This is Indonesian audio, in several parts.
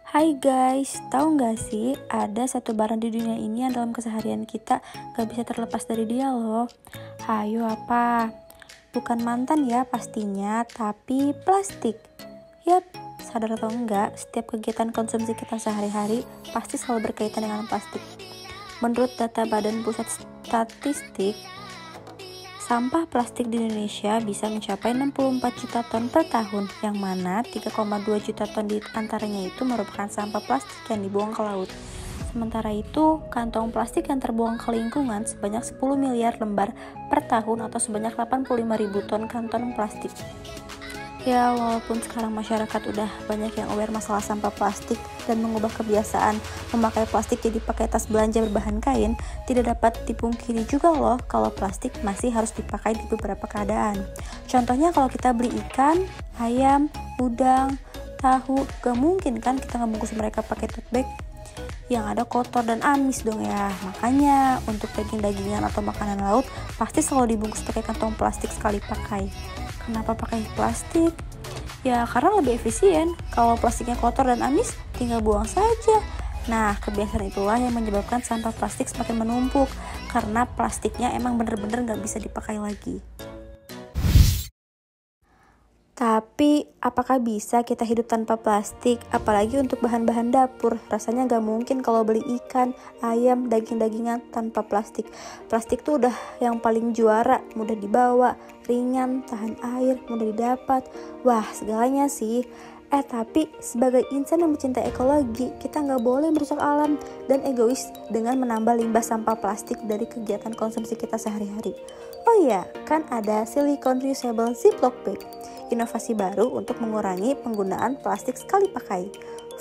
Hai guys, tahu nggak sih ada satu barang di dunia ini yang dalam keseharian kita gak bisa terlepas dari dia loh. Hayo apa? Bukan mantan ya pastinya, tapi plastik. Yap, sadar atau enggak, setiap kegiatan konsumsi kita sehari-hari pasti selalu berkaitan dengan plastik. Menurut data Badan Pusat Statistik, sampah plastik di Indonesia bisa mencapai 64 juta ton per tahun, yang mana 3,2 juta ton di antaranya itu merupakan sampah plastik yang dibuang ke laut. Sementara itu, kantong plastik yang terbuang ke lingkungan sebanyak 10 miliar lembar per tahun atau sebanyak 85.000 ton kantong plastik. Ya, walaupun sekarang masyarakat udah banyak yang aware masalah sampah plastik dan mengubah kebiasaan memakai plastik jadi pakai tas belanja berbahan kain, tidak dapat dipungkiri juga loh kalau plastik masih harus dipakai di beberapa keadaan. Contohnya kalau kita beli ikan, ayam, udang, tahu, gak mungkin kan kita ngebungkus mereka pakai tote bag yang ada kotor dan amis dong ya. Makanya untuk daging-dagingan atau makanan laut pasti selalu dibungkus pakai kantong plastik sekali pakai. Kenapa pakai plastik? Ya karena lebih efisien. Kalau plastiknya kotor dan amis, tinggal buang saja. Nah, kebiasaan itulah yang menyebabkan sampah plastik semakin menumpuk, karena plastiknya emang bener-bener gak bisa dipakai lagi. Tapi, apakah bisa kita hidup tanpa plastik? Apalagi untuk bahan-bahan dapur. Rasanya gak mungkin kalau beli ikan, ayam, daging-dagingan tanpa plastik. Plastik tuh udah yang paling juara, mudah dibawa, ringan, tahan air, mudah didapat. Wah, segalanya sih. Tapi sebagai insan yang mencintai ekologi, kita gak boleh merusak alam dan egois dengan menambah limbah sampah plastik dari kegiatan konsumsi kita sehari-hari. Oh iya, kan ada silicone reusable ziploc bag, inovasi baru untuk mengurangi penggunaan plastik sekali pakai.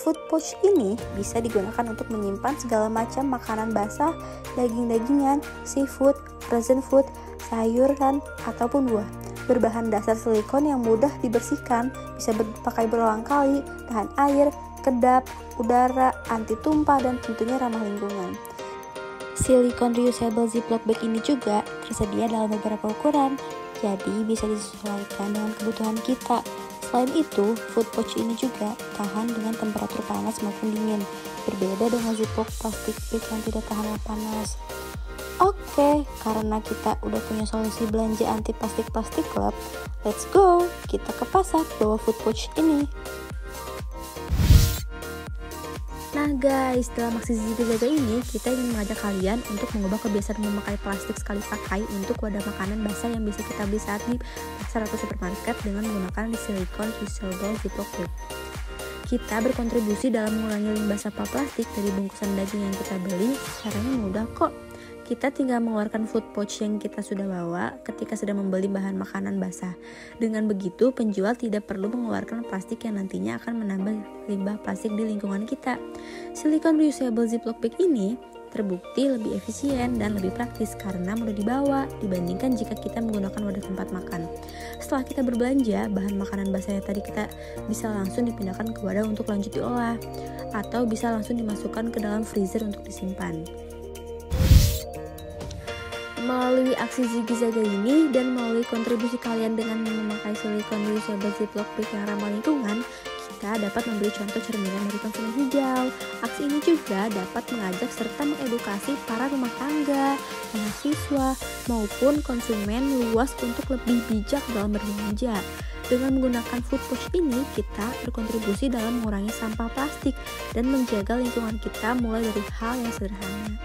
Food pouch ini bisa digunakan untuk menyimpan segala macam makanan basah, daging-dagingan, seafood, frozen food, sayuran, ataupun buah. Berbahan dasar silikon yang mudah dibersihkan, bisa dipakai berulang kali, tahan air, kedap, udara, anti tumpah, dan tentunya ramah lingkungan. Silicone reusable ziploc bag ini juga tersedia dalam beberapa ukuran, jadi bisa disesuaikan dengan kebutuhan kita. Selain itu, food pouch ini juga tahan dengan temperatur panas maupun dingin, berbeda dengan ziploc plastik bag yang tidak tahan panas. Oke, karena kita udah punya solusi belanja anti plastik club, let's go! Kita ke pasar bawa food pouch ini. Nah guys, dalam aksi Zizi Jaga ini, kita ingin mengajak kalian untuk mengubah kebiasaan memakai plastik sekali pakai untuk wadah makanan basah yang bisa kita beli saat di pasar atau supermarket dengan menggunakan silicone reusable ziploc bag. Kita berkontribusi dalam mengurangi limbah sampah plastik dari bungkusan daging yang kita beli. Caranya mudah kok. Kita tinggal mengeluarkan food pouch yang kita sudah bawa ketika sedang membeli bahan makanan basah. Dengan begitu, penjual tidak perlu mengeluarkan plastik yang nantinya akan menambah limbah plastik di lingkungan kita. Silicone reusable ziploc bag ini terbukti lebih efisien dan lebih praktis karena mudah dibawa dibandingkan jika kita menggunakan wadah tempat makan. Setelah kita berbelanja, bahan makanan basah yang tadi kita bisa langsung dipindahkan ke wadah untuk lanjut diolah, atau bisa langsung dimasukkan ke dalam freezer untuk disimpan. Melalui aksi Ziggy Zaga ini dan melalui kontribusi kalian dengan memakai silicone reusable ziploc bag yang ramah lingkungan, kita dapat memberi contoh cerminan dari konsumen hijau. Aksi ini juga dapat mengajak serta mengedukasi para rumah tangga, mahasiswa, maupun konsumen luas untuk lebih bijak dalam berbelanja. Dengan menggunakan food pouch ini, kita berkontribusi dalam mengurangi sampah plastik dan menjaga lingkungan kita mulai dari hal yang sederhana.